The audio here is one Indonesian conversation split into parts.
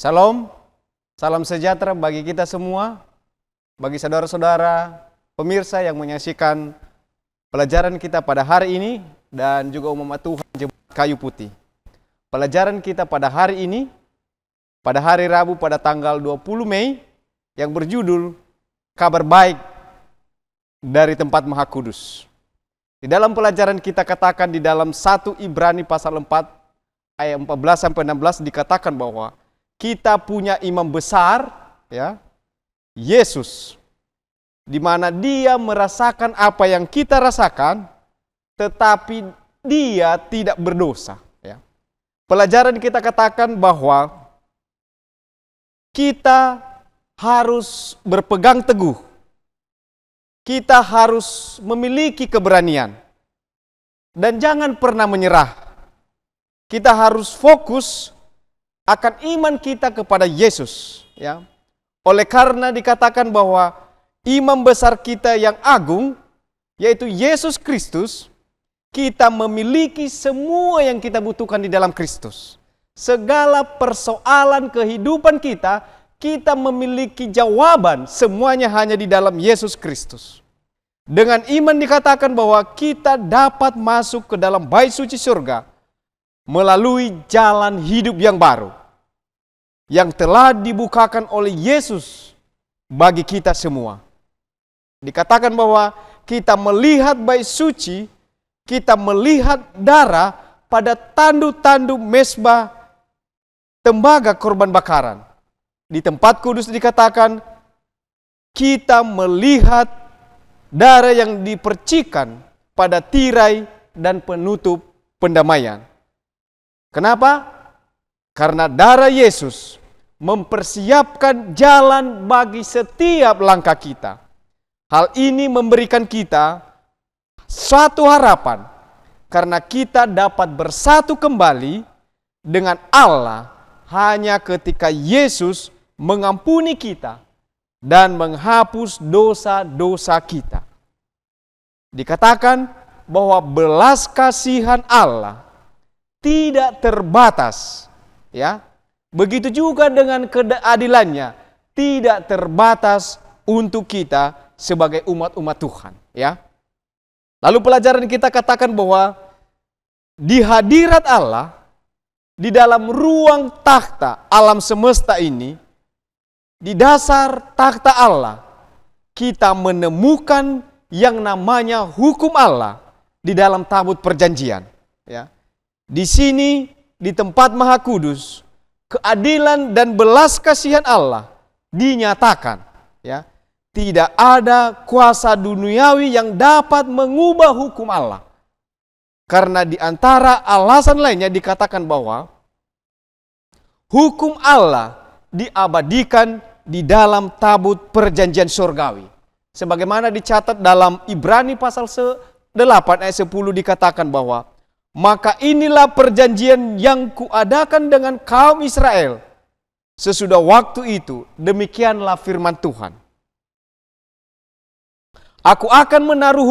Salam, salam sejahtera bagi kita semua, bagi saudara-saudara, pemirsa yang menyaksikan pelajaran kita pada hari ini dan juga umat Tuhan Jemaat Kayu Putih. Pelajaran kita pada hari ini, pada hari Rabu pada tanggal 20 Mei yang berjudul Kabar Baik dari Tempat Maha Kudus. Di dalam pelajaran kita katakan di dalam 1 Ibrani pasal 4 ayat 14-16 dikatakan bahwa kita punya imam besar, ya, Yesus, di mana dia merasakan apa yang kita rasakan, tetapi dia tidak berdosa. Ya. Pelajaran kita katakan bahwa kita harus berpegang teguh, kita harus memiliki keberanian, dan jangan pernah menyerah. Kita harus fokus akan iman kita kepada Yesus, ya. Oleh karena dikatakan bahwa imam besar kita yang agung, yaitu Yesus Kristus, kita memiliki semua yang kita butuhkan di dalam Kristus. Segala persoalan kehidupan kita, kita memiliki jawaban, semuanya hanya di dalam Yesus Kristus. Dengan iman dikatakan bahwa kita dapat masuk ke dalam bait suci surga melalui jalan hidup yang baru yang telah dibukakan oleh Yesus bagi kita semua. Dikatakan bahwa kita melihat bait suci, kita melihat darah pada tandu-tandu mezbah tembaga korban bakaran. Di tempat kudus dikatakan kita melihat darah yang dipercikan pada tirai dan penutup pendamaian. Kenapa? Karena darah Yesus mempersiapkan jalan bagi setiap langkah kita. Hal ini memberikan kita suatu harapan, karena kita dapat bersatu kembali dengan Allah hanya ketika Yesus mengampuni kita dan menghapus dosa-dosa kita. Dikatakan bahwa belas kasihan Allah tidak terbatas, ya. Begitu juga dengan keadilannya tidak terbatas untuk kita sebagai umat-umat Tuhan, ya. Lalu pelajaran kita katakan bahwa di hadirat Allah, di dalam ruang takhta alam semesta ini, di dasar takhta Allah, kita menemukan yang namanya hukum Allah di dalam tabut perjanjian, ya. Di sini, di tempat Maha Kudus, keadilan dan belas kasihan Allah dinyatakan, ya. Tidak ada kuasa duniawi yang dapat mengubah hukum Allah. Karena di antara alasan lainnya dikatakan bahwa hukum Allah diabadikan di dalam tabut perjanjian surgawi. Sebagaimana dicatat dalam Ibrani pasal 8 ayat 10 dikatakan bahwa maka inilah perjanjian yang kuadakan dengan kaum Israel sesudah waktu itu, demikianlah firman Tuhan. Aku akan menaruh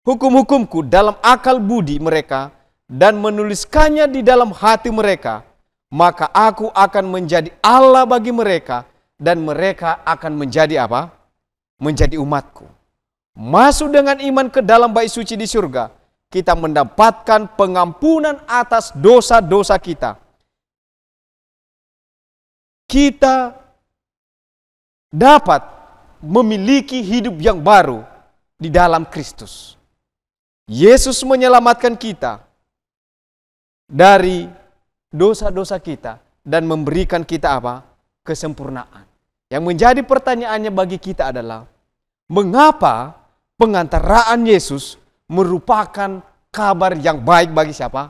hukum-hukumku dalam akal budi mereka dan menuliskannya di dalam hati mereka. Maka aku akan menjadi Allah bagi mereka dan mereka akan menjadi apa? Menjadi umatku. Masuk dengan iman ke dalam bait suci di surga, kita mendapatkan pengampunan atas dosa-dosa kita. Kita dapat memiliki hidup yang baru di dalam Kristus. Yesus menyelamatkan kita dari dosa-dosa kita dan memberikan kita apa? Kesempurnaan. Yang menjadi pertanyaannya bagi kita adalah, mengapa pengantaraan Yesus merupakan kabar yang baik bagi siapa?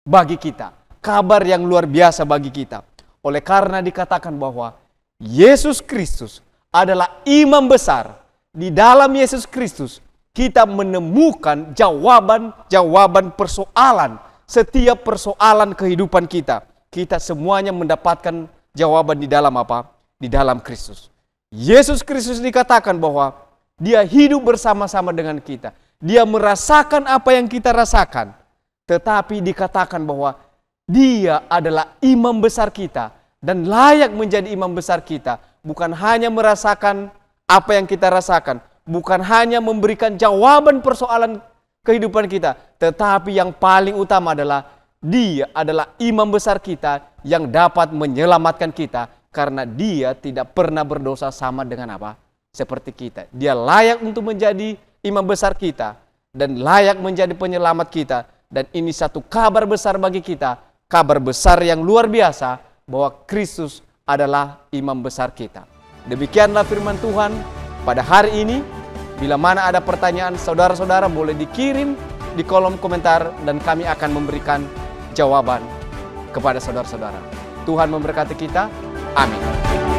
Bagi kita. Kabar yang luar biasa bagi kita. Oleh karena dikatakan bahwa Yesus Kristus adalah imam besar. Di dalam Yesus Kristus kita menemukan jawaban-jawaban persoalan. Setiap persoalan kehidupan kita. Kita semuanya mendapatkan jawaban di dalam apa? Di dalam Kristus. Yesus Kristus dikatakan bahwa dia hidup bersama-sama dengan kita. Dia merasakan apa yang kita rasakan. Tetapi dikatakan bahwa Dia adalah imam besar kita dan layak menjadi imam besar kita. Bukan hanya merasakan apa yang kita rasakan, bukan hanya memberikan jawaban persoalan kehidupan kita, tetapi yang paling utama adalah Dia adalah imam besar kita yang dapat menyelamatkan kita, karena Dia tidak pernah berdosa sama dengan apa? Seperti kita. Dia layak untuk menjadi imam besar kita dan layak menjadi penyelamat kita. Dan ini satu kabar besar bagi kita, kabar besar yang luar biasa bahwa Kristus adalah imam besar kita. Demikianlah firman Tuhan pada hari ini. Bila mana ada pertanyaan, saudara-saudara boleh dikirim di kolom komentar dan kami akan memberikan jawaban kepada saudara-saudara. Tuhan memberkati kita. Amin.